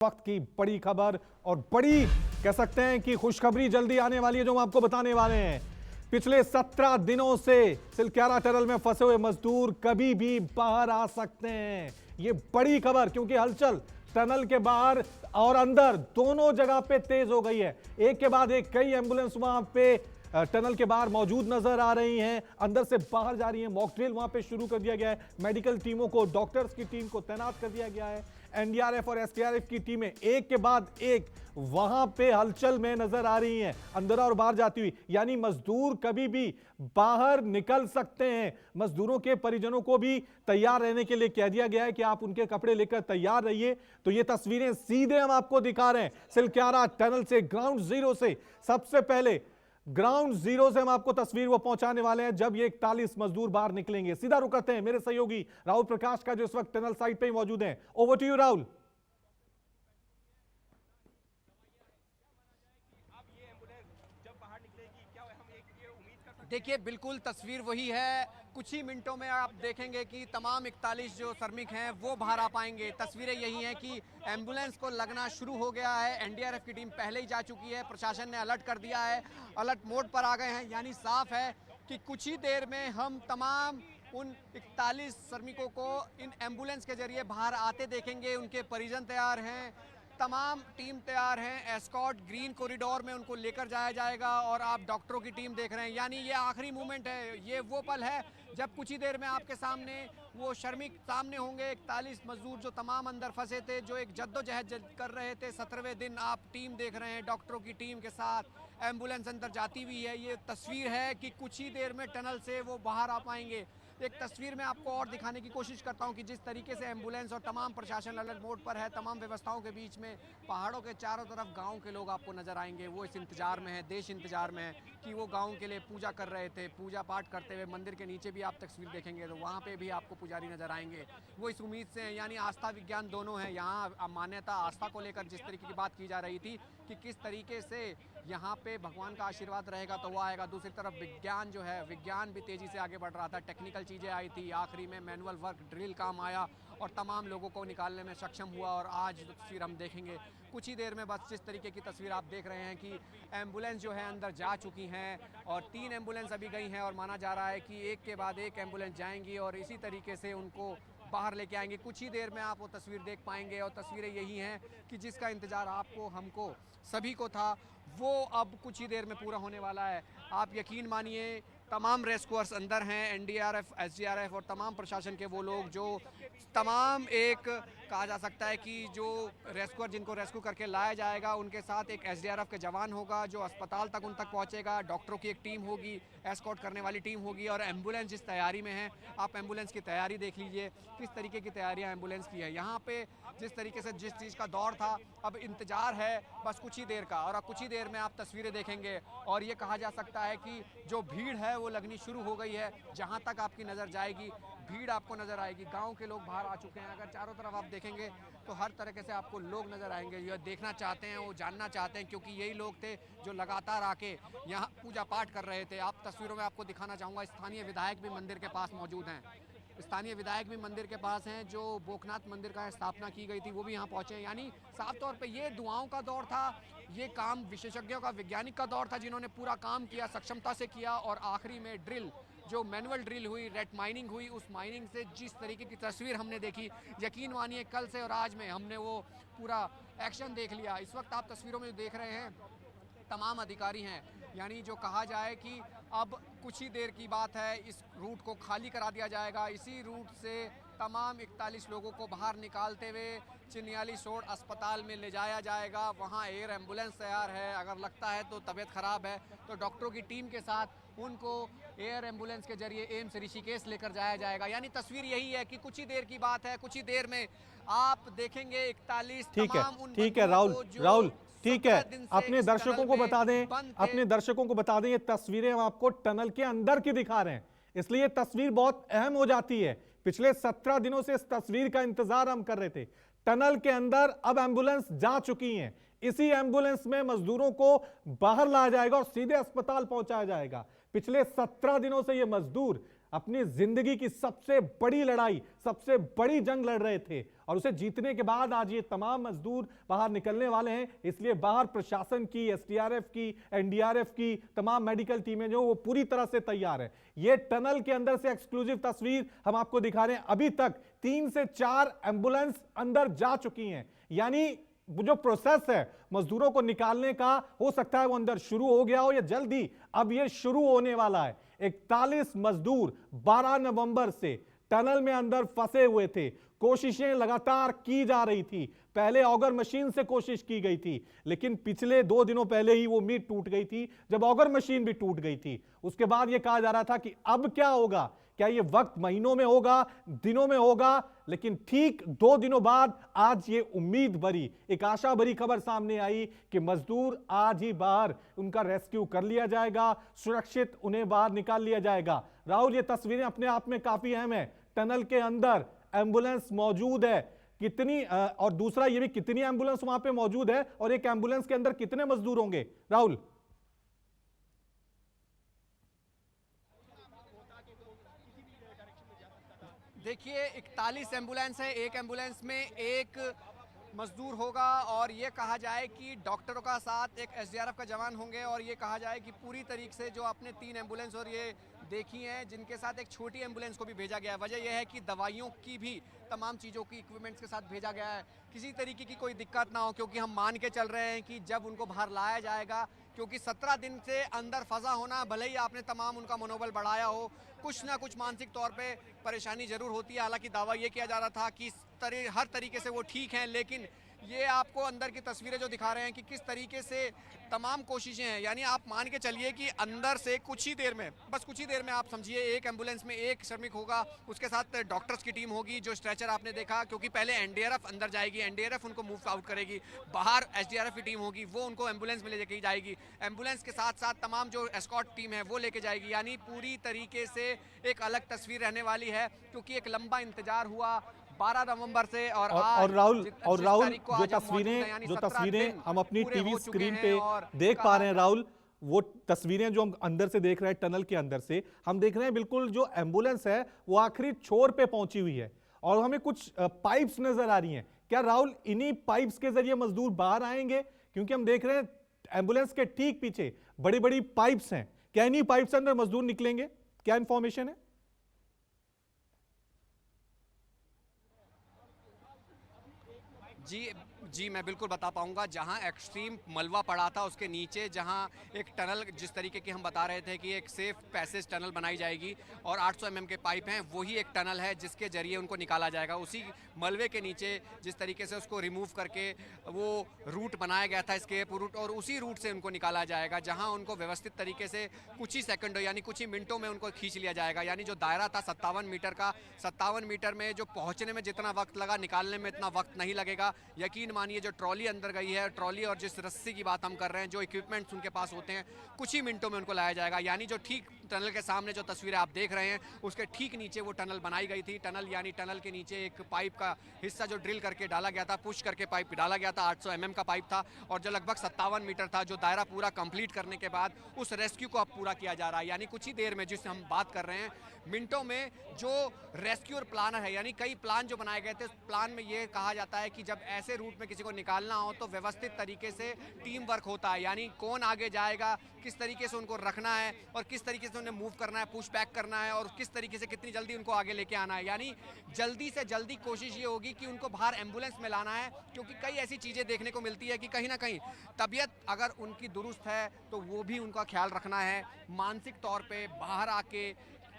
वक्त की बड़ी खबर और बड़ी कह सकते हैं कि खुशखबरी जल्दी आने वाली है जो हम आपको बताने वाले हैं। पिछले 17 दिनों से सिलक्यारा टनल में फंसे हुए मजदूर कभी भी बाहर आ सकते हैं। ये बड़ी खबर क्योंकि हलचल टनल के बाहर और अंदर दोनों जगह पे तेज हो गई है। एक के बाद एक कई एम्बुलेंस वहां पे टनल के बाहर मौजूद नजर आ रही हैं, अंदर से बाहर जा रही हैं। मॉक ड्रिल वहां पे शुरू कर दिया गया है, मेडिकल टीमों को, डॉक्टर्स की टीम को तैनात कर दिया गया है। एनडीआरएफ और एसडीआरएफ की टीमें एक के बाद एक वहां पे हलचल में नजर आ रही हैं, अंदर और बाहर जाती हुई। यानी मजदूर कभी भी बाहर निकल सकते हैं। मजदूरों के परिजनों को भी तैयार रहने के लिए कह दिया गया है कि आप उनके कपड़े लेकर तैयार रहिए। तो ये तस्वीरें सीधे हम आपको दिखा रहे हैं सिलक्यारा टनल से, ग्राउंड जीरो से। सबसे पहले ग्राउंड जीरो से हम आपको तस्वीर वो पहुंचाने वाले हैं जब ये 41 मजदूर बाहर निकलेंगे। सीधा रुक करते हैं मेरे सहयोगी राहुल प्रकाश का, जो इस वक्त टनल साइड पे ही मौजूद हैं। Over to you Rahul. देखिए, बिल्कुल तस्वीर वही है। कुछ ही मिनटों में आप देखेंगे कि तमाम 41 जो श्रमिक हैं वो बाहर आ पाएंगे। तस्वीरें यही हैं कि एम्बुलेंस को लगना शुरू हो गया है। एनडीआरएफ की टीम पहले ही जा चुकी है, प्रशासन ने अलर्ट कर दिया है, अलर्ट मोड पर आ गए हैं। यानी साफ है कि कुछ ही देर में हम तमाम उन 41 श्रमिकों को इन एम्बुलेंस के जरिए बाहर आते देखेंगे। उनके परिजन तैयार हैं, तमाम टीम तैयार हैं। एस्कॉर्ट ग्रीन कॉरिडोर में उनको लेकर जाया जाएगा और आप डॉक्टरों की टीम देख रहे हैं। यानी ये आखिरी मूवमेंट है, ये वो पल है जब कुछ ही देर में आपके सामने वो श्रमिक सामने होंगे। 41 मजदूर जो तमाम अंदर फंसे थे, जो एक जद्दोजहद कर रहे थे। 17वें दिन आप टीम देख रहे हैं, डॉक्टरों की टीम के साथ एम्बुलेंस अंदर जाती हुई है। ये तस्वीर है कि कुछ ही देर में टनल से वो बाहर आ पाएंगे। एक तस्वीर में आपको और दिखाने की कोशिश करता हूं कि जिस तरीके से एम्बुलेंस और तमाम प्रशासन अलर्ट मोड पर है, तमाम व्यवस्थाओं के बीच में पहाड़ों के चारों तरफ गांव के लोग आपको नजर आएंगे। वो इस इंतजार में है, देश इंतजार में है कि वो गांव के लिए पूजा कर रहे थे, पूजा पाठ करते हुए। मंदिर के नीचे भी आप तस्वीर देखेंगे तो वहाँ पे भी आपको पुजारी नजर आएंगे। वो इस उम्मीद से हैं, यानी आस्था विज्ञान दोनों है। यहाँ मान्यता आस्था को लेकर जिस तरीके की बात की जा रही थी कि किस तरीके से यहाँ पे भगवान का आशीर्वाद रहेगा तो वो आएगा। दूसरी तरफ विज्ञान जो है, विज्ञान भी तेजी से आगे बढ़ रहा था। टेक्निकल चीज़ें आई थी, आखिरी में मैनुअल वर्क ड्रिल काम आया और तमाम लोगों को निकालने में सक्षम हुआ। और आज तस्वीर हम देखेंगे कुछ ही देर में, बस जिस तरीके की तस्वीर आप देख रहे हैं कि एम्बुलेंस जो है अंदर जा चुकी हैं और 3 एम्बुलेंस अभी गई हैं और माना जा रहा है कि एक के बाद एक एम्बुलेंस जाएंगी और इसी तरीके से उनको बाहर लेके आएंगे। कुछ ही देर में आप वो तस्वीर देख पाएंगे और तस्वीरें यही हैं कि जिसका इंतज़ार आपको, हमको, सभी को था, वो अब कुछ ही देर में पूरा होने वाला है। आप यकीन मानिए, तमाम रेस्क्यूअर्स अंदर हैं, एनडीआरएफ, एसडीआरएफ और तमाम प्रशासन के वो लोग जो तमाम एक कहा जा सकता है कि जो रेस्क्यूअर जिनको रेस्क्यू करके लाया जाएगा, उनके साथ एक एसडीआरएफ के जवान होगा जो अस्पताल तक उन तक पहुंचेगा। डॉक्टरों की एक टीम होगी, एस्कॉर्ट करने वाली टीम होगी और एम्बुलेंस जिस तैयारी में है, आप एम्बुलेंस की तैयारी देख लीजिए किस तरीके की तैयारियाँ एम्बुलेंस की है। यहाँ पे जिस तरीके से जिस चीज़ का दौर था, अब इंतजार है बस कुछ ही देर का। और अब कुछ ही देर में आप तस्वीरें देखेंगे और ये कहा जा सकता है कि जो भीड़ है वो लगनी शुरू हो गई है। जहाँ तक आपकी नज़र जाएगी भीड़ आपको नज़र आएगी। गांव के लोग बाहर आ चुके हैं। अगर चारों तरफ आप देखेंगे तो हर तरीके से आपको लोग नज़र आएंगे। ये देखना चाहते हैं, वो जानना चाहते हैं, क्योंकि यही लोग थे जो लगातार आके यहाँ पूजा पाठ कर रहे थे। आप तस्वीरों में आपको दिखाना चाहूँगा, स्थानीय विधायक भी मंदिर के पास मौजूद हैं। स्थानीय विधायक भी मंदिर के पास हैं, जो बोकनाथ मंदिर का स्थापना की गई थी वो भी यहाँ पहुँचे हैं। यानी साफ तौर पे ये दुआओं का दौर था, ये काम विशेषज्ञों का, वैज्ञानिक का दौर था जिन्होंने पूरा काम किया, सक्षमता से किया। और आखिरी में ड्रिल, जो मैनुअल ड्रिल हुई, रेट माइनिंग हुई, उस माइनिंग से जिस तरीके की तस्वीर हमने देखी, यकीन मानिए कल से और आज में हमने वो पूरा एक्शन देख लिया। इस वक्त आप तस्वीरों में देख रहे हैं तमाम अधिकारी हैं। यानी जो कहा जाए कि अब कुछ ही देर की बात है, इस रूट को खाली करा दिया जाएगा। इसी रूट से तमाम 41 लोगों को बाहर निकालते हुए चिन्याली सोड अस्पताल में ले जाया जाएगा। वहां एयर एम्बुलेंस तैयार है, अगर लगता है तो तबीयत ख़राब है तो डॉक्टरों की टीम के साथ उनको एयर एम्बुलेंस के जरिए एम्स ऋषिकेश लेकर जाया जाएगा। यानी तस्वीर यही है कि कुछ ही देर की बात है, कुछ ही देर में आप देखेंगे 41 तमाम उन ठीक है राहुल ठीक है, अपने दर्शकों को बता दें, अपने दर्शकों को बता दें ये तस्वीरें हम आपको टनल के अंदर की दिखा रहे हैं, इसलिए तस्वीर बहुत अहम हो जाती है। पिछले 17 दिनों से इस तस्वीर का इंतजार हम कर रहे थे। टनल के अंदर अब एम्बुलेंस जा चुकी हैं, इसी एम्बुलेंस में मजदूरों को बाहर लाया जाएगा और सीधे अस्पताल पहुंचाया जाएगा। पिछले 17 दिनों से ये मजदूर अपनी जिंदगी की सबसे बड़ी लड़ाई, सबसे बड़ी जंग लड़ रहे थे और उसे जीतने के बाद आज ये तमाम मजदूर बाहर निकलने वाले हैं। इसलिए बाहर प्रशासन की, एसडीआरएफ की, एनडीआरएफ की तमाम मेडिकल टीमें जो वो पूरी तरह से तैयार है। ये टनल के अंदर से एक्सक्लूसिव तस्वीर हम आपको दिखा रहे हैं। अभी तक 3 से 4 एम्बुलेंस अंदर जा चुकी हैं, यानी जो प्रोसेस है मजदूरों को निकालने का, हो सकता है वो अंदर शुरू हो गया हो या जल्दी अब ये शुरू होने वाला है। 41 मजदूर 12 नवंबर से टनल में अंदर फंसे हुए थे। कोशिशें लगातार की जा रही थी। पहले ऑगर मशीन से कोशिश की गई थी, लेकिन पिछले 2 दिनों पहले ही वो उम्मीद टूट गई थी जब ऑगर मशीन भी टूट गई थी। उसके बाद ये कहा जा रहा था कि अब क्या होगा, क्या ये वक्त महीनों में होगा, दिनों में होगा, लेकिन ठीक 2 दिनों बाद आज ये उम्मीद भरी, एक आशा भरी खबर सामने आई कि मजदूर आज ही बाहर उनका रेस्क्यू कर लिया जाएगा, सुरक्षित उन्हें बाहर निकाल लिया जाएगा। राहुल, ये तस्वीरें अपने आप में काफी अहम है। टनल के अंदर एम्बुलेंस मौजूद है कितनी, और दूसरा ये भी कितनी एम्बुलेंस वहां पे मौजूद है और एक एम्बुलेंस के अंदर कितने मजदूर होंगे राहुल? देखिए 41 एम्बुलेंस है, एक एम्बुलेंस में एक मजदूर होगा और ये कहा जाए कि डॉक्टरों का साथ एक एसडीआरएफ का जवान होंगे और ये कहा जाए कि पूरी तरीके से जो आपने 3 एम्बुलेंस और ये देखी हैं जिनके साथ एक छोटी एम्बुलेंस को भी भेजा गया है। वजह यह है कि दवाइयों की भी तमाम चीज़ों की इक्विपमेंट्स के साथ भेजा गया है, किसी तरीके की कोई दिक्कत ना हो, क्योंकि हम मान के चल रहे हैं कि जब उनको बाहर लाया जाएगा, क्योंकि 17 दिन से अंदर फंसा होना, भले ही आपने तमाम उनका मनोबल बढ़ाया हो, कुछ ना कुछ मानसिक तौर पे परेशानी जरूर होती है। हालांकि दावा ये किया जा रहा था कि हर तरीके से वो ठीक हैं, लेकिन ये आपको अंदर की तस्वीरें जो दिखा रहे हैं कि किस तरीके से तमाम कोशिशें हैं, यानी आप मान के चलिए कि अंदर से कुछ ही देर में, बस कुछ ही देर में आप समझिए एक एम्बुलेंस में एक श्रमिक होगा, उसके साथ डॉक्टर्स की टीम होगी, जो स्ट्रेचर आपने देखा, क्योंकि पहले एनडीआरएफ अंदर जाएगी, एनडीआरएफ उनको मूव आउट करेगी, बाहर एसडीआरएफ की टीम होगी, वो उनको एम्बुलेंस में लेके जाएगी, एम्बुलेंस के साथ साथ तमाम जो एस्कॉर्ट टीम है वो लेके जाएगी। यानी पूरी तरीके से एक अलग तस्वीर रहने वाली है, क्योंकि एक लंबा इंतजार हुआ 12 नवंबर से और राहुल जो तस्वीरें हम अपनी टीवी स्क्रीन पे देख पा रहे हैं राहुल, वो तस्वीरें जो हम अंदर से देख रहे हैं, टनल के अंदर से हम देख रहे हैं, बिल्कुल जो एम्बुलेंस है वो आखिरी छोर पे पहुंची हुई है और हमें कुछ पाइप्स नजर आ रही हैं। क्या राहुल इन्हीं पाइप्स के जरिए मजदूर बाहर आएंगे? क्योंकि हम देख रहे हैं एम्बुलेंस के ठीक पीछे बड़ी बड़ी पाइप्स हैं। क्या इन्हीं पाइप से अंदर मजदूर निकलेंगे? क्या इंफॉर्मेशन है? जी जी, मैं बिल्कुल बता पाऊंगा। जहां एक्सट्रीम मलबा पड़ा था उसके नीचे जहां एक टनल, जिस तरीके की हम बता रहे थे कि एक सेफ पैसेज टनल बनाई जाएगी और 800 mm के पाइप हैं, वही एक टनल है जिसके जरिए उनको निकाला जाएगा। उसी मलबे के नीचे जिस तरीके से उसको रिमूव करके वो रूट बनाया गया था, स्केप रूट, और उसी रूट से उनको निकाला जाएगा, जहाँ उनको व्यवस्थित तरीके से कुछ ही सेकंडों यानी कुछ ही मिनटों में उनको खींच लिया जाएगा। यानी जो दायरा था 57 मीटर का, 57 मीटर में जो पहुँचने में जितना वक्त लगा, निकालने में इतना वक्त नहीं लगेगा। यकीन मानिए जो ट्रॉली अंदर गई है, ट्रॉली और जिस रस्सी की बात हम कर रहे हैं, जो इक्विपमेंट्स उनके पास होते हैं, कुछ ही मिनटों में उनको लाया जाएगा। यानी जो ठीक टनल के सामने जो तस्वीरें आप देख रहे हैं उसके ठीक नीचे वो टनल बनाई गई थी। टनल यानी टनल के नीचे एक पाइप का हिस्सा जो ड्रिल करके डाला गया था, पुश करके पाइप डाला गया था, 800 mm का पाइप था और जो लगभग 57 मीटर था, जो दायरा पूरा कंप्लीट करने के बाद उस रेस्क्यू को अब पूरा किया जा रहा है। यानी कुछ ही देर में, जिससे हम बात कर रहे हैं मिनटों में, जो रेस्क्यूअर प्लानर है, यानी कई प्लान जो बनाए गए थे, उस प्लान में ये कहा जाता है कि जब ऐसे रूट में किसी को निकालना हो तो व्यवस्थित तरीके से टीम वर्क होता है। यानी कौन आगे जाएगा, किस तरीके से उनको रखना है और किस तरीके से उन्हें मूव करना है, पुश बैक करना है और किस तरीके से कितनी जल्दी उनको आगे लेके आना है। यानी जल्दी से जल्दी कोशिश ये होगी कि उनको बाहर एम्बुलेंस में लाना है, क्योंकि कई ऐसी चीज़ें देखने को मिलती है कि कहीं ना कहीं तबीयत अगर उनकी दुरुस्त है तो वो भी उनका ख्याल रखना है। मानसिक तौर पे बाहर आके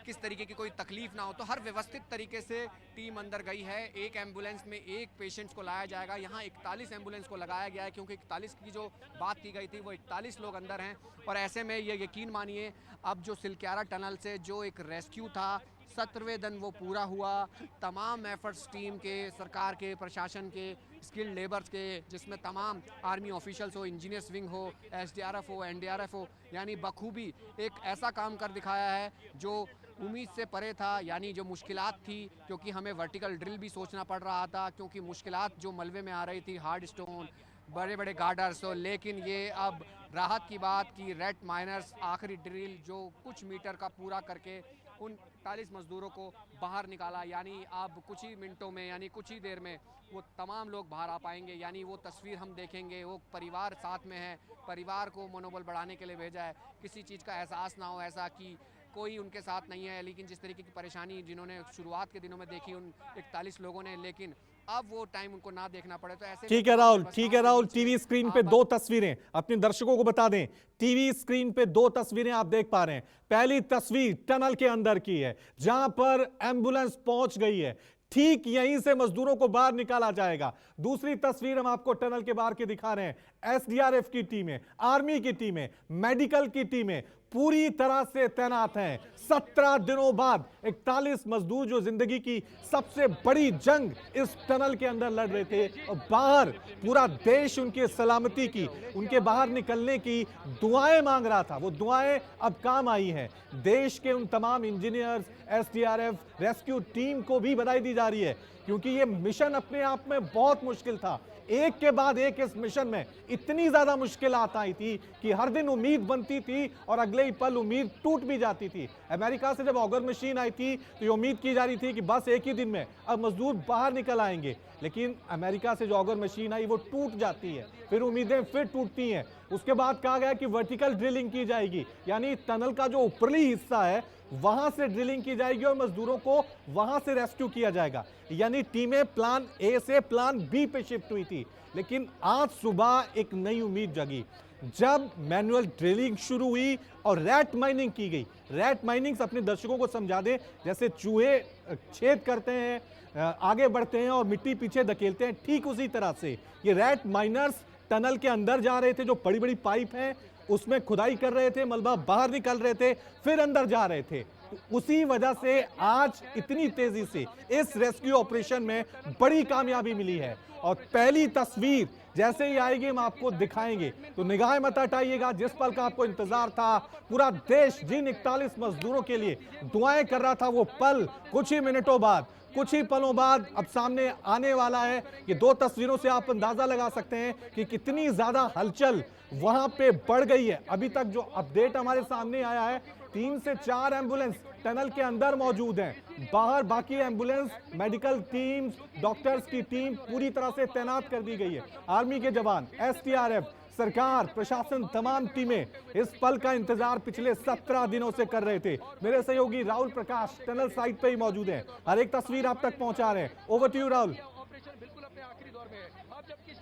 किस तरीके की कोई तकलीफ ना हो, तो हर व्यवस्थित तरीके से टीम अंदर गई है। एक एम्बुलेंस में एक पेशेंट्स को लाया जाएगा। यहाँ 41 एम्बुलेंस को लगाया गया है, क्योंकि 41 की जो बात की गई थी वो 41 लोग अंदर हैं। और ऐसे में ये यकीन मानिए, अब जो सिलक्यारा टनल से जो एक रेस्क्यू था, 17वें दिन वो पूरा हुआ। तमाम एफर्ट्स टीम के, सरकार के, प्रशासन के, स्किल्ड लेबर्स के, जिसमें तमाम आर्मी ऑफिशियल्स हो, इंजीनियर्स विंग हो, एसडीआरएफ हो, एनडीआरएफ हो, यानी बखूबी एक ऐसा काम कर दिखाया है जो उम्मीद से परे था। यानी जो मुश्किलात थी, क्योंकि हमें वर्टिकल ड्रिल भी सोचना पड़ रहा था, क्योंकि मुश्किलात जो मलबे में आ रही थी, हार्ड स्टोन, बड़े बड़े गार्डर्स, तो लेकिन ये अब राहत की बात कि रेड माइनर्स आखिरी ड्रिल जो कुछ मीटर का पूरा करके उन 41 मजदूरों को बाहर निकाला। यानी अब कुछ ही मिनटों में, यानी कुछ ही देर में वो तमाम लोग बाहर आ पाएंगे। यानी वो तस्वीर हम देखेंगे, वो परिवार साथ में है, परिवार को मनोबल बढ़ाने के लिए भेजा है। किसी चीज़ का एहसास ना हो ऐसा कि कोई उनके साथ नहीं है, लेकिन जिस तरीके की परेशानी जिन्होंने शुरुआत के दिनों में देखी उन 41 लोगों ने, लेकिन अब वो टाइम उनको ना देखना पड़े। तो ऐसे ठीक है राहुल, ठीक है राहुल, टीवी स्क्रीन पे दो तस्वीरें अपने दर्शकों को बता दें। टीवी स्क्रीन पे दो तस्वीरें आप देख पा रहे हैं। पहली तस्वीर टनल के अंदर की है जहां पर एम्बुलेंस पहुंच गई है, ठीक यहीं से मजदूरों को बाहर निकाला जाएगा। दूसरी तस्वीर हम आपको टनल के बाहर की दिखा रहे हैं। एसडीआरएफ की टीमें, आर्मी की टीमें, मेडिकल की टीमें पूरी तरह से तैनात हैं। 17 दिनों बाद 41 मजदूर जो जिंदगी की सबसे बड़ी जंग इस टनल के अंदर लड़ रहे थे, और बाहर पूरा देश उनकी सलामती की, उनके बाहर निकलने की दुआएं मांग रहा था। वो दुआएं अब काम आई हैं। देश के उन तमाम इंजीनियर्स, एसडीआरएफ, रेस्क्यू टीम को भी बधाई दी जा रही है, क्योंकि ये मिशन अपने आप में बहुत मुश्किल था। एक के बाद एक इस मिशन में इतनी ज्यादा मुश्किलात आई थी कि हर दिन उम्मीद बनती थी और अगले ही पल उम्मीद टूट भी जाती थी। अमेरिका से जब ऑगर मशीन आई थी तो ये उम्मीद की जा रही थी कि बस एक ही दिन में अब मजदूर बाहर निकल आएंगे, लेकिन अमेरिका से जो ऑगर मशीन आई वो टूट जाती है, फिर उम्मीदें फिर टूटती हैं। उसके बाद कहा गया कि वर्टिकल ड्रिलिंग की जाएगी, यानी टनल का जो ऊपरी हिस्सा है वहां से ड्रिलिंग की जाएगी और मजदूरों को वहां से रेस्क्यू किया जाएगा। यानी टीमें प्लान ए से प्लान बी पे शिफ्ट हुई थी। लेकिन आज सुबह एक नई उम्मीद जगी जब मैनुअल ड्रिलिंग शुरू हुई और रैट माइनिंग की गई। रैट माइनिंग अपने दर्शकों को समझा दें, जैसे चूहे छेद करते हैं, आगे बढ़ते हैं और मिट्टी पीछे धकेलते हैं, ठीक उसी तरह से ये रैट माइनर्स टनल के अंदर जा रहे थे। जो बड़ी बड़ी पाइप हैं उसमें खुदाई कर रहे थे, मलबा बाहर निकल रहे थे, फिर अंदर जा रहे थे। उसी वजह से आज इतनी तेजी से इस रेस्क्यू ऑपरेशन में बड़ी कामयाबी मिली है। और पहली तस्वीर जैसे ही आएगी हम आपको दिखाएंगे, तो निगाहें मत हटाइएगा। जिस पल का आपको इंतजार था, पूरा देश जिन 41 मजदूरों के लिए दुआएं कर रहा था, वो पल कुछ ही मिनटों बाद, कुछ ही पलों बाद अब सामने आने वाला है। ये दो तस्वीरों से आप अंदाजा लगा सकते हैं कि कितनी ज्यादा हलचल वहां पे बढ़ गई है। अभी तक जो अपडेट हमारे सामने आया है, 3 से 4 एम्बुलेंस टनल के अंदर मौजूद हैं। बाहर बाकी एम्बुलेंस, मेडिकल टीम्स, डॉक्टर्स की टीम पूरी तरह से तैनात कर दी गई है। आर्मी के जवान, एसडीआरएफ, सरकार, प्रशासन, तमाम टीमें इस पल का इंतजार पिछले 17 दिनों से कर रहे थे। मेरे सहयोगी राहुल प्रकाश टनल साइट पे ही मौजूद हैं, हर एक तस्वीर आप तक पहुंचा रहे हैं। Over to you Rahul. ऑपरेशन बिल्कुल अपने आखिरी दौर में है। आप जबकि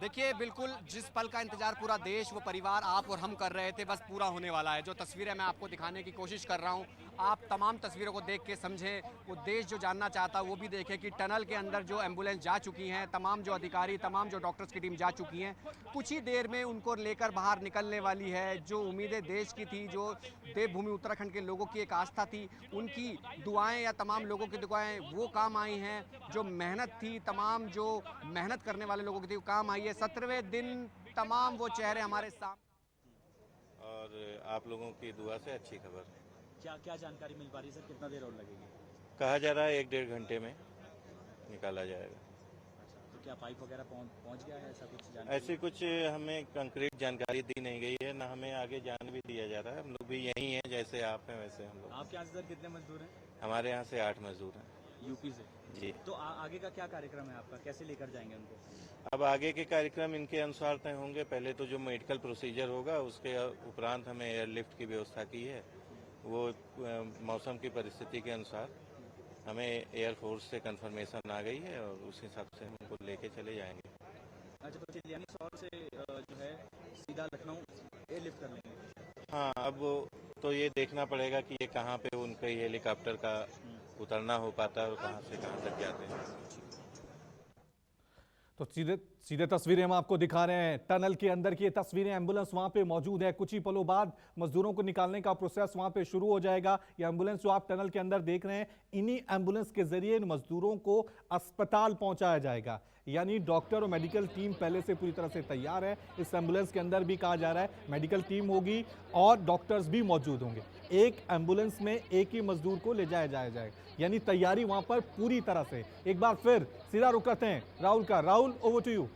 देखिए, बिल्कुल जिस पल का इंतजार पूरा देश, वो परिवार, आप और हम कर रहे थे, बस पूरा होने वाला है। जो तस्वीरें मैं आपको दिखाने की कोशिश कर रहा हूँ, आप तमाम तस्वीरों को देख के समझें। वो देश जो जानना चाहता है वो भी देखे कि टनल के अंदर जो एम्बुलेंस जा चुकी हैं, तमाम जो अधिकारी, तमाम जो डॉक्टर्स की टीम जा चुकी हैं, कुछ ही देर में उनको लेकर बाहर निकलने वाली है। जो उम्मीदें देश की थी, जो देवभूमि उत्तराखंड के लोगों की एक आस्था थी, उनकी दुआएं या तमाम लोगों की दुआएं वो काम आई हैं। जो मेहनत थी, तमाम जो मेहनत करने वाले लोगों की थी वो काम आई है। 17वें दिन तमाम वो चेहरे हमारे सामने, और आप लोगों की दुआ से अच्छी खबर है। क्या क्या जानकारी मिल पा रही है सर, कितना देर और लगेगी? कहा जा रहा है 1-1.5 घंटे में निकाला जाएगा। अच्छा, तो क्या पाइप वगैरह पहुंच गया है, ऐसा कुछ जानकारी? ऐसी कुछ हमें कंक्रीट जानकारी दी नहीं गई है, ना हमें आगे जान भी दिया जा रहा है। हम लोग भी यही हैं, जैसे आप हैं वैसे हम लोग। आपके यहाँ से सर कितने मजदूर हैं? हमारे यहाँ से 8 मजदूर हैं। यूपी से जी। तो आगे का क्या कार्यक्रम है आपका, कैसे लेकर जाएंगे उनको? अब आगे के कार्यक्रम इनके अनुसार तय होंगे। पहले तो जो मेडिकल प्रोसीजर होगा, उसके उपरांत हमें एयरलिफ्ट की व्यवस्था की है। वो मौसम की परिस्थिति के अनुसार हमें एयरफोर्स से कंफर्मेशन आ गई है और उस हिसाब से हम उनको लेके चले जाएंगे। अच्छा, तो चिलियानी शहर से जो है सीधा लखनऊ एयरलिफ्ट कर लेंगे? हाँ, अब तो ये देखना पड़ेगा कि ये कहाँ पे उनके हेलीकॉप्टर का उतरना हो पाता है और कहाँ से कहाँ तक जाते हैं। तो सीधे तस्वीरें हम आपको दिखा रहे हैं। टनल के अंदर की ये तस्वीरें, एम्बुलेंस वहां पे मौजूद है। कुछ ही पलों बाद मजदूरों को निकालने का प्रोसेस वहां पे शुरू हो जाएगा। ये एम्बुलेंस जो आप टनल के अंदर देख रहे हैं, इन्हीं एम्बुलेंस के जरिए इन मजदूरों को अस्पताल पहुंचाया जाएगा। यानी डॉक्टर और मेडिकल टीम पहले से पूरी तरह से तैयार है। इस एम्बुलेंस के अंदर भी कहा जा रहा है मेडिकल टीम होगी और डॉक्टर्स भी मौजूद होंगे। एक एम्बुलेंस में एक ही मजदूर को ले जाया जाएगा, यानी तैयारी वहां पर पूरी तरह से। एक बार फिर सीधा रुख करते हैं राहुल का। Rahul, over to you.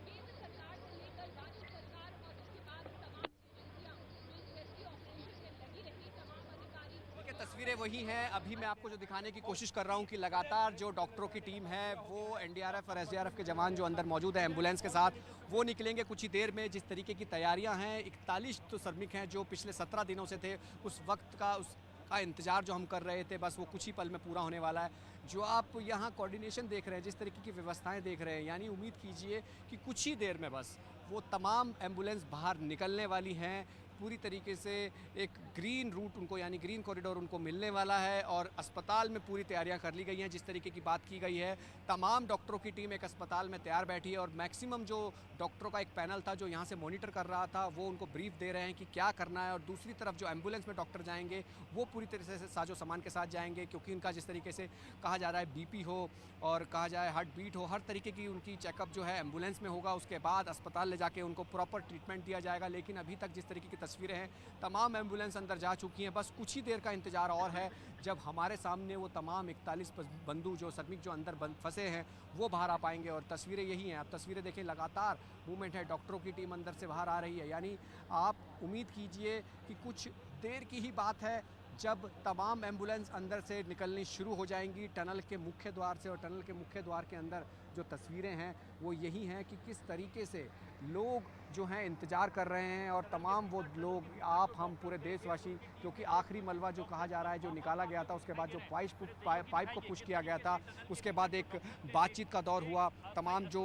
वही हैं। अभी मैं आपको जो दिखाने की कोशिश कर रहा हूं कि लगातार जो डॉक्टरों की टीम है वो एनडीआरएफ और एसडीआरएफ के जवान जो अंदर मौजूद है एम्बुलेंस के साथ, वो निकलेंगे कुछ ही देर में। जिस तरीके की तैयारियां हैं, 41 तो श्रमिक हैं जो पिछले 17 दिनों से थे, उस वक्त का उसका इंतजार जो हम कर रहे थे, बस वो कुछ ही पल में पूरा होने वाला है। जो आप यहाँ कोऑर्डिनेशन देख रहे हैं, जिस तरीके की व्यवस्थाएं देख रहे हैं, यानी उम्मीद कीजिए कि कुछ ही देर में बस वो तमाम एम्बुलेंस बाहर निकलने वाली हैं। पूरी तरीके से एक ग्रीन रूट उनको, यानी ग्रीन कॉरिडोर उनको मिलने वाला है और अस्पताल में पूरी तैयारियां कर ली गई हैं। जिस तरीके की बात की गई है, तमाम डॉक्टरों की टीम एक अस्पताल में तैयार बैठी है और मैक्सिमम जो डॉक्टरों का एक पैनल था जो यहाँ से मॉनिटर कर रहा था, वो उनको ब्रीफ दे रहे हैं कि क्या करना है। और दूसरी तरफ जो एम्बुलेंस में डॉक्टर जाएंगे वो पूरी तरह से साजो सामान के साथ जाएंगे, क्योंकि इनका जिस तरीके से कहा जा रहा है बीपी हो और कहा जाए हार्ट बीट हो, हर तरीके की उनकी चेकअप जो है एम्बुलेंस में होगा। उसके बाद अस्पताल ले जाके उनको प्रॉपर ट्रीटमेंट दिया जाएगा। लेकिन अभी तक जिस तरीके की तस्वीरें हैं, तमाम एम्बुलेंस अंदर जा चुकी हैं। बस कुछ ही देर का इंतजार और है जब हमारे सामने वो तमाम 41 बंधु जो श्रमिक जो अंदर फंसे हैं वो बाहर आ पाएंगे। और तस्वीरें यही हैं, आप तस्वीरें देखें, लगातार मूवमेंट है, डॉक्टरों की टीम अंदर से बाहर आ रही है। यानी आप उम्मीद कीजिए कि कुछ देर की ही बात है जब तमाम एम्बुलेंस अंदर से निकलनी शुरू हो जाएंगी टनल के मुख्य द्वार से। और टनल के मुख्य द्वार के अंदर जो तस्वीरें हैं वो यही हैं कि किस तरीके से लोग जो हैं इंतज़ार कर रहे हैं। और तमाम वो लोग, आप, हम, पूरे देशवासी, क्योंकि आखिरी मलबा जो कहा जा रहा है जो निकाला गया था, उसके बाद जो पाइप को पुश किया गया था, उसके बाद एक बातचीत का दौर हुआ। तमाम जो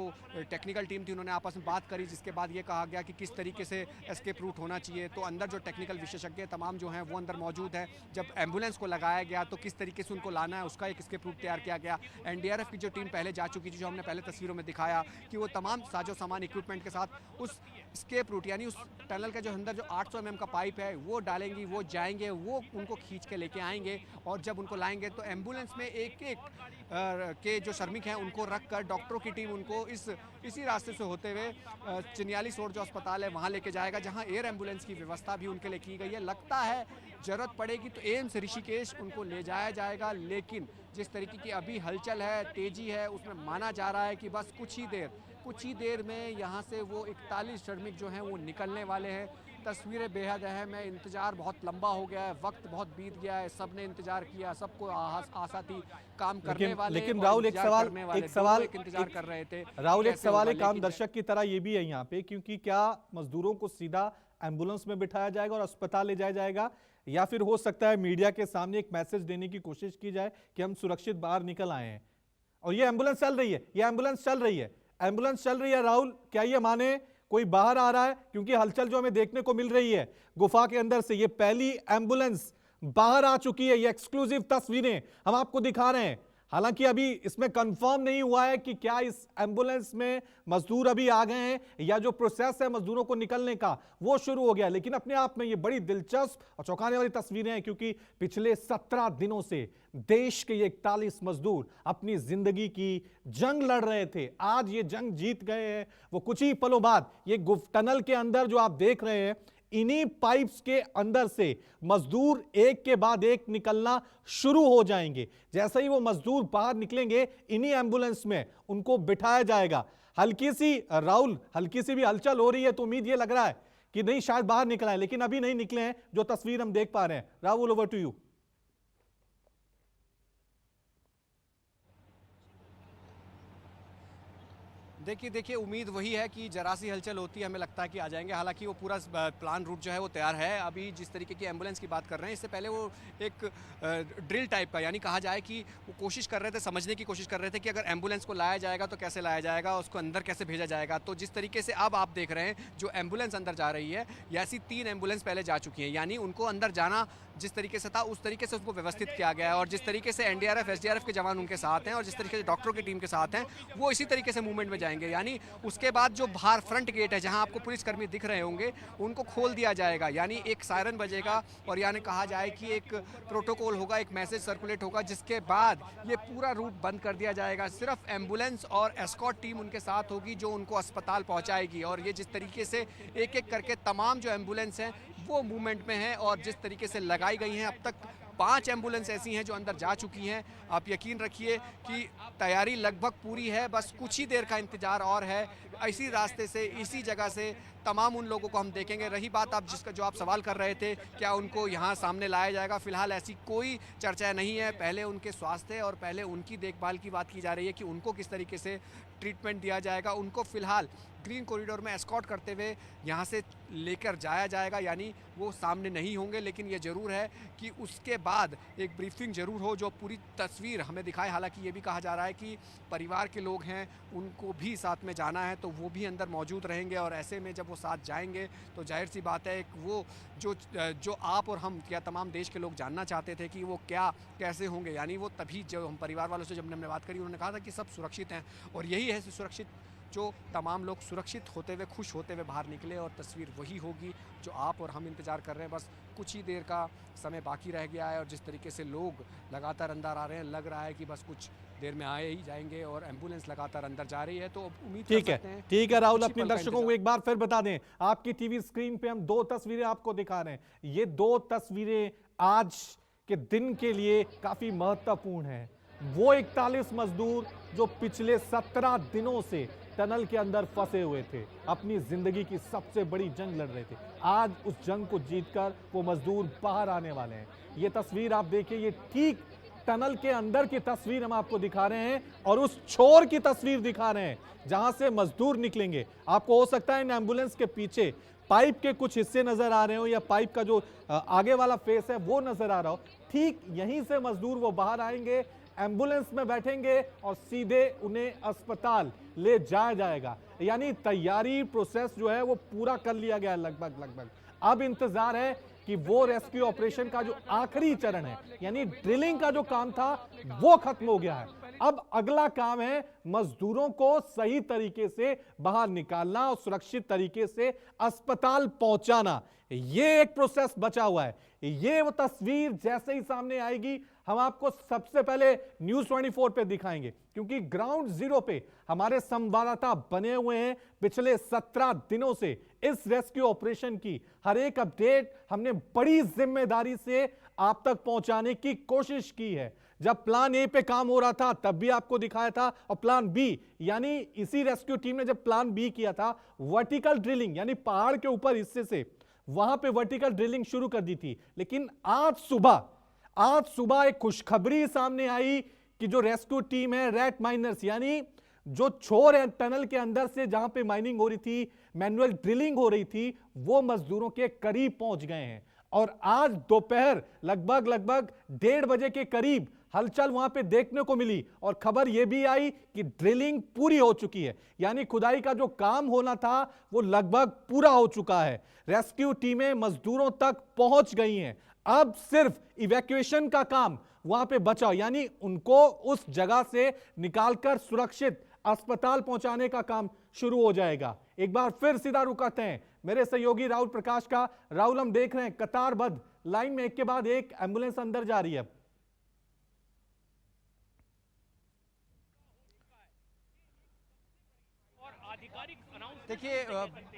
टेक्निकल टीम थी उन्होंने आपस में बात करी, जिसके बाद ये कहा गया कि किस तरीके से एस्केप रूट होना चाहिए। तो अंदर जो टेक्निकल विशेषज्ञ तमाम जो हैं वो अंदर मौजूद है। जब एम्बुलेंस को लगाया गया तो किस तरीके से उनको लाना है उसका एक एस्केप रूट तैयार किया गया। एनडीआरएफ की जो टीम पहले जा चुकी थी, जो हमने पहले तस्वीरों में दिखाया कि वो तमाम साजो सामान इक्विपमेंट के साथ उस एस्केप रूट, यानी उस टनल के जो अंदर जो 800 mm का पाइप है वो डालेंगी, वो जाएंगे, वो उनको खींच के लेके आएंगे। और जब उनको लाएंगे तो एम्बुलेंस में एक एक के जो श्रमिक हैं उनको रख कर डॉक्टरों की टीम उनको इसी रास्ते से होते हुए चिन्यालीस रोड जो अस्पताल है वहाँ लेके जाएगा, जहाँ एयर एम्बुलेंस की व्यवस्था भी उनके लिए की गई है। लगता है ज़रूरत पड़ेगी तो एम्स ऋषिकेश उनको ले जाया जाएगा। लेकिन जिस तरीके की अभी हलचल है, तेज़ी है, उसमें माना जा रहा है कि बस कुछ ही देर में यहाँ से वो 41 श्रमिक जो हैं वो निकलने वाले हैं। तस्वीरें बेहद अहम है, इंतज़ार बहुत लंबा हो गया है, वक्त बहुत बीत गया है, सब ने इंतज़ार किया, सबको आशा थी काम करने वाले। लेकिन राहुल एक सवाल इंतजार कर रहे थे। राहुल एक सवाल एक आम दर्शक की तरह ये भी है यहाँ पे, क्योंकि क्या मजदूरों को सीधा एम्बुलेंस में बिठाया जाएगा और अस्पताल ले जाया जाएगा, या फिर हो सकता है मीडिया के सामने एक मैसेज देने की कोशिश की जाए कि हम सुरक्षित बाहर निकल आए हैं और ये एम्बुलेंस चल रही है, एम्बुलेंस चल रही है। राहुल, क्या ये माने कोई बाहर आ रहा है? क्योंकि हलचल जो हमें देखने को मिल रही है गुफा के अंदर से, ये पहली एम्बुलेंस बाहर आ चुकी है। ये एक्सक्लूसिव तस्वीरें हम आपको दिखा रहे हैं। हालांकि अभी इसमें कंफर्म नहीं हुआ है कि क्या इस एम्बुलेंस में मजदूर अभी आ गए हैं या जो प्रोसेस है मजदूरों को निकलने का वो शुरू हो गया। लेकिन अपने आप में ये बड़ी दिलचस्प और चौंकाने वाली तस्वीरें हैं, क्योंकि पिछले 17 दिनों से देश के ये 41 मजदूर अपनी जिंदगी की जंग लड़ रहे थे। आज ये जंग जीत गए हैं। वो कुछ ही पलों बाद ये टनल के अंदर जो आप देख रहे हैं, इन्हीं पाइप्स के अंदर से मजदूर एक के बाद एक निकलना शुरू हो जाएंगे। जैसे ही वो मजदूर बाहर निकलेंगे, इन्हीं एम्बुलेंस में उनको बिठाया जाएगा। हल्की सी भी हलचल हो रही है, तो उम्मीद ये लग रहा है कि नहीं, शायद बाहर निकला है, लेकिन अभी नहीं निकले हैं जो तस्वीर हम देख पा रहे हैं। Rahul, over to you. देखिए उम्मीद वही है कि जरा सी हलचल होती है, हमें लगता है कि आ जाएंगे। हालांकि वो पूरा प्लान रूट जो है वो तैयार है। अभी जिस तरीके की एम्बुलेंस की बात कर रहे हैं, इससे पहले वो एक ड्रिल टाइप का, यानी कहा जाए कि वो कोशिश कर रहे थे, समझने की कोशिश कर रहे थे कि अगर एम्बुलेंस को लाया जाएगा तो कैसे लाया जाएगा, उसको अंदर कैसे भेजा जाएगा। तो जिस तरीके से अब आप देख रहे हैं जो एम्बुलेंस अंदर जा रही है, ऐसी 3 एम्बुलेंस पहले जा चुकी हैं, यानी उनको अंदर जाना जिस तरीके से था उस तरीके से उसको व्यवस्थित किया गया है। और जिस तरीके से एनडीआरएफ एसडीआरएफ के जवान उनके साथ हैं और जिस तरीके से डॉक्टरों की टीम के साथ हैं, वो इसी तरीके से मूवमेंट में जाएंगे। यानी उसके बाद जो बाहर फ्रंट गेट है, जहां आपको पुलिसकर्मी दिख रहे होंगे, उनको खोल दिया जाएगा। यानी एक सायरन बजेगा और यानी कहा जाए कि एक प्रोटोकॉल होगा, एक मैसेज सर्कुलेट होगा, जिसके बाद ये पूरा रूट बंद कर दिया जाएगा। सिर्फ एम्बुलेंस और एस्कॉर्ट टीम उनके साथ होगी जो उनको अस्पताल पहुंचाएगी। और ये जिस तरीके से एक एक करके तमाम जो एम्बुलेंस हैं वो मूवमेंट में है और जिस तरीके से लगाई गई हैं, अब तक 5 एम्बुलेंस ऐसी हैं जो अंदर जा चुकी हैं। आप यकीन रखिए कि तैयारी लगभग पूरी है, बस कुछ ही देर का इंतजार और है। इसी रास्ते से, इसी जगह से तमाम उन लोगों को हम देखेंगे। रही बात आप जो आप सवाल कर रहे थे, क्या उनको यहाँ सामने लाया जाएगा, फिलहाल ऐसी कोई चर्चा नहीं है। पहले उनके स्वास्थ्य और पहले उनकी देखभाल की बात की जा रही है कि उनको किस तरीके से ट्रीटमेंट दिया जाएगा। उनको फिलहाल ग्रीन कॉरिडोर में एस्कॉर्ट करते हुए यहाँ से लेकर जाया जाएगा, यानी वो सामने नहीं होंगे। लेकिन ये ज़रूर है कि उसके बाद एक ब्रीफिंग ज़रूर हो जो पूरी तस्वीर हमें दिखाए। हालांकि ये भी कहा जा रहा है कि परिवार के लोग हैं, उनको भी साथ में जाना है, तो वो भी अंदर मौजूद रहेंगे। और ऐसे में जब वो साथ जाएंगे तो जाहिर सी बात है वो जो आप और हम या तमाम देश के लोग जानना चाहते थे कि वो क्या कैसे होंगे, यानी वो तभी जब हम परिवार वालों से जब हमने बात करी, उन्होंने कहा था कि सब सुरक्षित हैं। और यही है सुरक्षित, जो तमाम लोग सुरक्षित होते हुए, खुश होते हुए बाहर निकले। और तस्वीर वही होगी जो आप और हम इंतज़ार कर रहे हैं। बस कुछ ही देर का समय बाकी रह गया है और जिस तरीके से लोग लगातार अंदर आ रहे हैं, लग रहा है कि बस कुछ देर में आए ही जाएंगे। और एम्बुलेंस लगातार अंदर जा रही है, तो उम्मीद कर सकते हैं। ठीक है राहुल, कुछ ही अपने पल का दर्शकों को एक बार फिर बता दें, आपकी टीवी स्क्रीन पे हम 2 तस्वीरें आपको दिखा रहे हैं। ये 2 तस्वीरें आज के दिन के लिए काफी महत्वपूर्ण है। वो 41 मजदूर जो पिछले 17 दिनों से टनल के अंदर फंसे हुए थे, अपनी जिंदगी की सबसे बड़ी जंग लड़ रहे थे, आज उस जंग को जीतकर वो मजदूर बाहर आने वाले हैं। ये तस्वीर आप देखिए, ये ठीक टनल के अंदर की तस्वीर हम आपको दिखा रहे हैं और उस छोर की तस्वीर दिखा रहे हैं जहां से मजदूर निकलेंगे। आपको हो सकता है इन एम्बुलेंस के पीछे पाइप के कुछ हिस्से नजर आ रहे हो या पाइप का जो आगे वाला फेस है वो नजर आ रहा हो। ठीक यहीं से मजदूर वो बाहर आएंगे, एम्बुलेंस में बैठेंगे और सीधे उन्हें अस्पताल ले जाया जाएगा। यानी तैयारी प्रोसेस जो है वो पूरा कर लिया गया है लगभग। अब इंतजार है कि वो रेस्क्यू ऑपरेशन का जो आखिरी चरण है, यानी ड्रिलिंग का जो काम था वो खत्म हो गया है। अब अगला काम है मजदूरों को सही तरीके से बाहर निकालना और सुरक्षित तरीके से अस्पताल पहुंचाना। ये एक प्रोसेस बचा हुआ है। ये वो तस्वीर जैसे ही सामने आएगी हम आपको सबसे पहले न्यूज़ 24 पे दिखाएंगे, क्योंकि ग्राउंड जीरो पे हमारे संवाददाता बने हुए हैं। पिछले 17 दिनों से इस रेस्क्यू ऑपरेशन की हर एक अपडेट हमने बड़ी जिम्मेदारी से आप तक पहुंचाने की कोशिश की है। जब प्लान ए पे काम हो रहा था तब भी आपको दिखाया था, और प्लान बी यानी इसी रेस्क्यू टीम ने जब प्लान बी किया था, वर्टिकल ड्रिलिंग यानी पहाड़ के ऊपर हिस्से से वहां पे वर्टिकल ड्रिलिंग शुरू कर दी थी। लेकिन आज सुबह एक खुशखबरी सामने आई कि जो रेस्क्यू टीम है, रैट माइनर्स यानी जो छोर है टनल के अंदर से जहां पे माइनिंग हो रही थी, मैनुअल ड्रिलिंग हो रही थी, वो मजदूरों के करीब पहुंच गए हैं। और आज दोपहर लगभग 1:30 बजे के करीब हलचल वहां पे देखने को मिली और खबर यह भी आई कि ड्रिलिंग पूरी हो चुकी है, यानी खुदाई का जो काम होना था वो लगभग पूरा हो चुका है। रेस्क्यू टीमें मजदूरों तक पहुंच गई हैं। अब सिर्फ इवैक्यूएशन का काम वहां पे बचा, यानी उनको उस जगह से निकालकर सुरक्षित अस्पताल पहुंचाने का काम शुरू हो जाएगा। एक बार फिर सीधा रुकाते हैं मेरे सहयोगी राहुल प्रकाश का। राहुल, हम देख रहे हैं कतारबद्ध लाइन में एक के बाद एक एम्बुलेंस अंदर जा रही है। देखिए,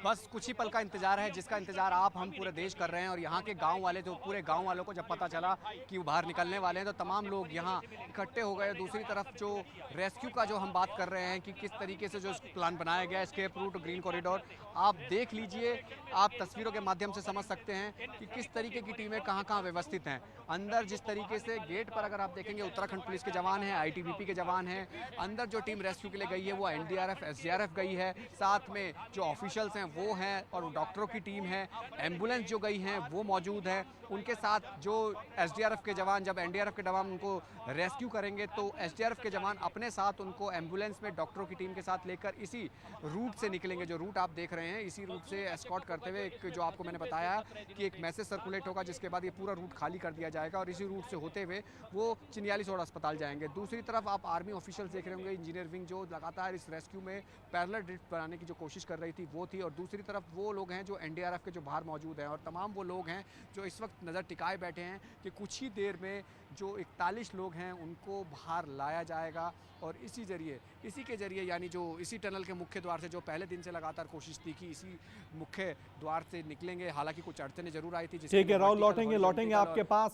बस कुछ ही पल का इंतजार है जिसका इंतजार आप हम पूरे देश कर रहे हैं। और यहाँ के गांव वाले, जो पूरे गांव वालों को जब पता चला कि वो बाहर निकलने वाले हैं तो तमाम लोग यहाँ इकट्ठे हो गए। दूसरी तरफ जो रेस्क्यू का जो हम बात कर रहे हैं कि किस तरीके से जो प्लान बनाया गया, एस्केप रूट, ग्रीन कॉरिडोर, आप देख लीजिए। आप तस्वीरों के माध्यम से समझ सकते हैं कि किस तरीके की टीमें कहाँ कहाँ व्यवस्थित हैं। अंदर जिस तरीके से गेट पर अगर आप देखेंगे, उत्तराखंड पुलिस के जवान हैं, ITBP के जवान हैं। अंदर जो टीम रेस्क्यू के लिए गई है वो NDRF, SDRF गई है। साथ में जो ऑफिशियल्स हैं वो हैं और डॉक्टरों की टीम है। एम्बुलेंस जो गई हैं वो मौजूद है। उनके साथ जो SDRF के जवान, जब NDRF के जवान उनको रेस्क्यू करेंगे तो SDRF के जवान अपने साथ उनको एम्बुलेंस में डॉक्टरों की टीम के साथ लेकर इसी रूट से निकलेंगे। जो रूट आप देख रहे हैं, इसी रूट से एस्कॉर्ट करते हुए एक, जो आपको मैंने बताया कि एक मैसेज सर्कुलेट होगा जिसके बाद ये पूरा रूट खाली कर दिया जाएगा और इसी रूट से होते हुए वो चिन्यालीसोड़ अस्पताल जाएंगे। दूसरी तरफ आप आर्मी ऑफिशियल्स देख रहे होंगे, इंजीनियर विंग जो लगातार इस रेस्क्यू में पैरेलल ड्रिफ्ट बनाने की जो कोशिश कर रही थी वो थी। और दूसरी तरफ वो लोग हैं जो NDRF के जो बाहर मौजूद हैं। और तमाम वो लोग हैं जो इस वक्त नज़र टिकाए बैठे हैं कि कुछ ही देर में जो 41 लोग हैं उनको बाहर लाया जाएगा। और इसी के जरिए यानी जो इसी टनल के मुख्य द्वार से, जो पहले दिन से लगातार कोशिश थी कि इसी मुख्य द्वार से निकलेंगे। हालांकि कुछ अड़चनें जरूर आई थी। ठीक है राहुल, लौटेंगे आपके पास।